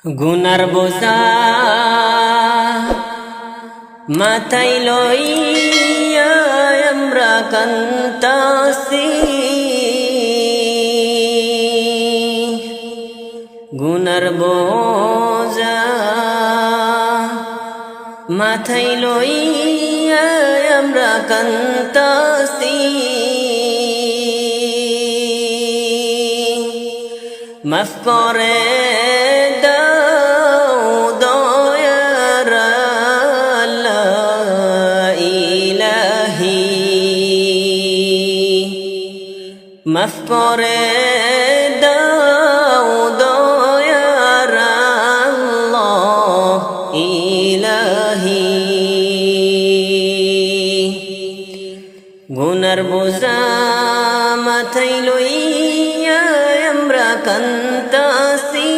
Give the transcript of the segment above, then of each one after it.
গুনার বোঝা মাথায় লইয়া আমরা কান্তাসি, গুনার বোঝা মাথায় লইয়া আমরা কান্তাসি। মাফ করে দাও দয়ার আল্লাহ ইলাহি, মাফ করে দাও দয়ার আল্লাহ ইলাহি। গুনার বোঝা মাথায় লইয়া আমরা কান্তাসি,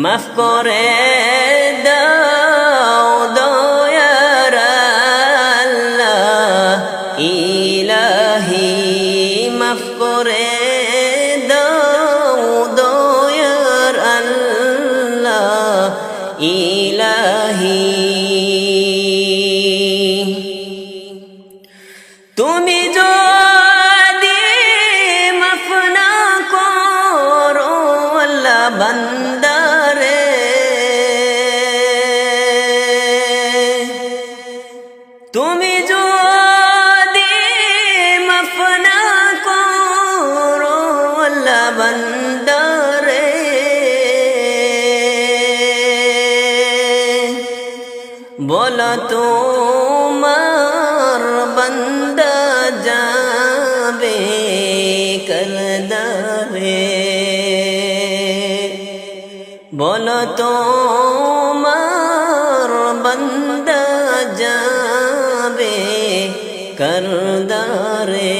মাফ করে দাও দয়ার আল্লাহ ইলাহি, মাফ করে দাও দয়ার আল্লাহ ইলাহি। তুমি যদি মাফ না করো আল্লাহ বান্দারে, তুমি যদি মাফ না করো আল্লাহ বান্দারে, বলো তোমার বান্দা যাবে করদারে, বলো তোমার বান্দা যাবে করদারে।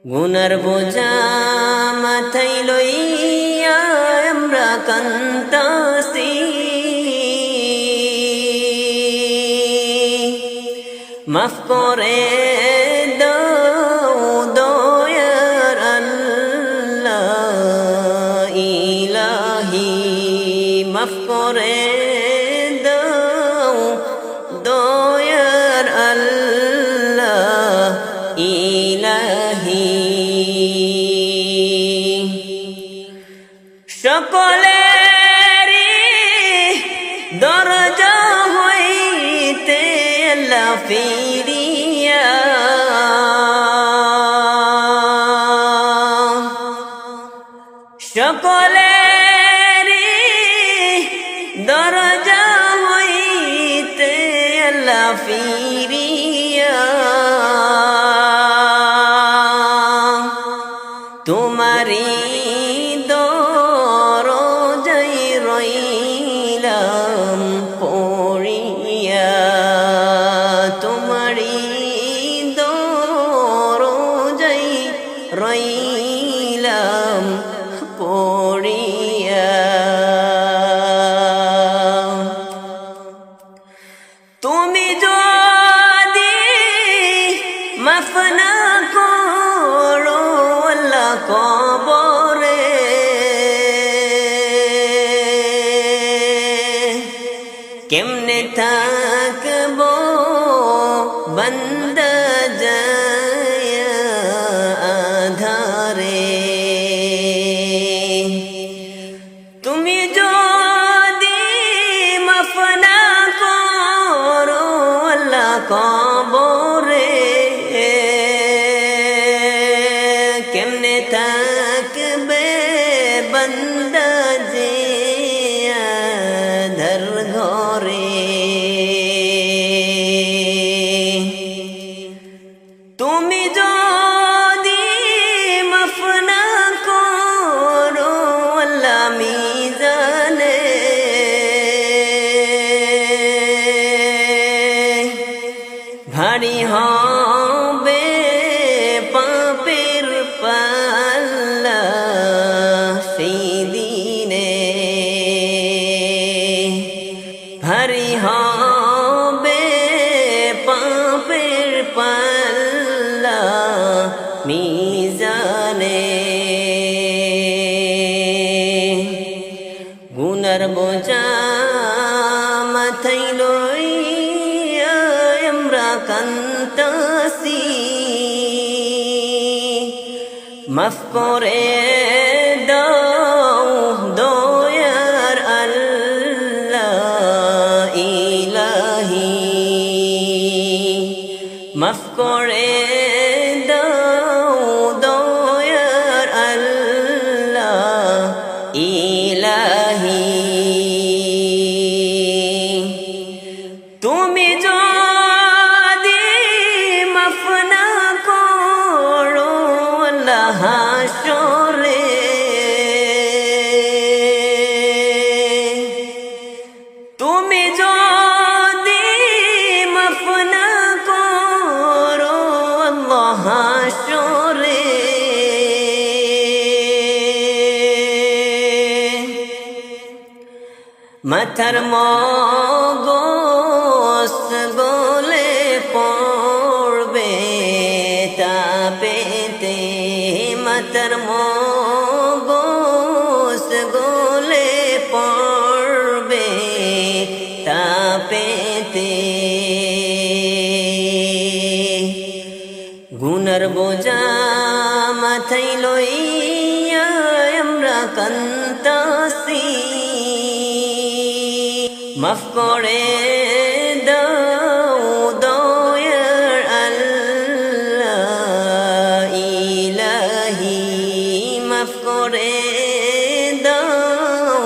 গুনার বোঝা মাথায় লইয়া আমরা কান্তাসি, মাফ করে দাও দয়ার আল্লাহ ইলাহি, মাফ করে দাও দয়ার আল্লাহ ইলাহি। সকলেরই দরজা হইতে আল্লাহ ফিরিয়া, সকলেরই দরজা হইতে আল্লাহ ফিরিয়া, তোমারি দরজায় রইলাম পড়িয়া, তোমারি দরজায় রইলাম পড়িয়া। তুমি যদি মাফ না করো আল্লাহ কবরে, কেমনে থাকবো বান্দা যায়া আধারে, তুমি যদি মাফ না করো আল্লাহ কবরে, কেমনে থাকবে বান্দা যে আধার ঘরে। তুমি যদি মাফ না করো আল্লাহ মিজানে, ভারী হবে পাপের পাল্লা সেই দিনে, ভারী হবে পাপের পাল্লা মিজানে গুনার বোঝা মাথায় লইয়া আমরা কান্তাসি মাফ করে দাও দয়ার আল্লাহ ইলাহি মাফ করে দাও দয়ার আল্লাহ ইলাহি তুমি যদি মাফ না করো আল্লাহ হাসরে তুমি যদি মাফ না করো আল্লাহ হাসরে মাথার মগজ গলে পড়বে তাপেতে মাথার মগজ গলে পড়বে তাপেতে গুনার বোঝা মাথায় লইয়া আমরা কান্তাসি মাফ করে দাও দয়ার আল্লাহ ইলাহি মাফ করে দাও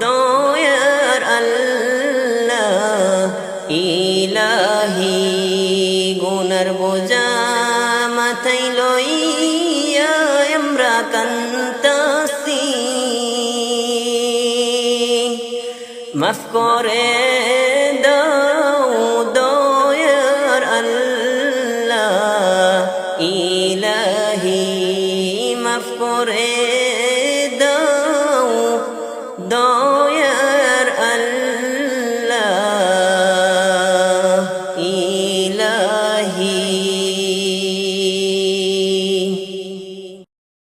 দয়ার আল্লাহ ইলাহি গুনার বোঝা মাথায় লইয়া আমরা কান্তাসি মাফ করে দাও দয়ার আল্লাহ ইলাহি মাফ করে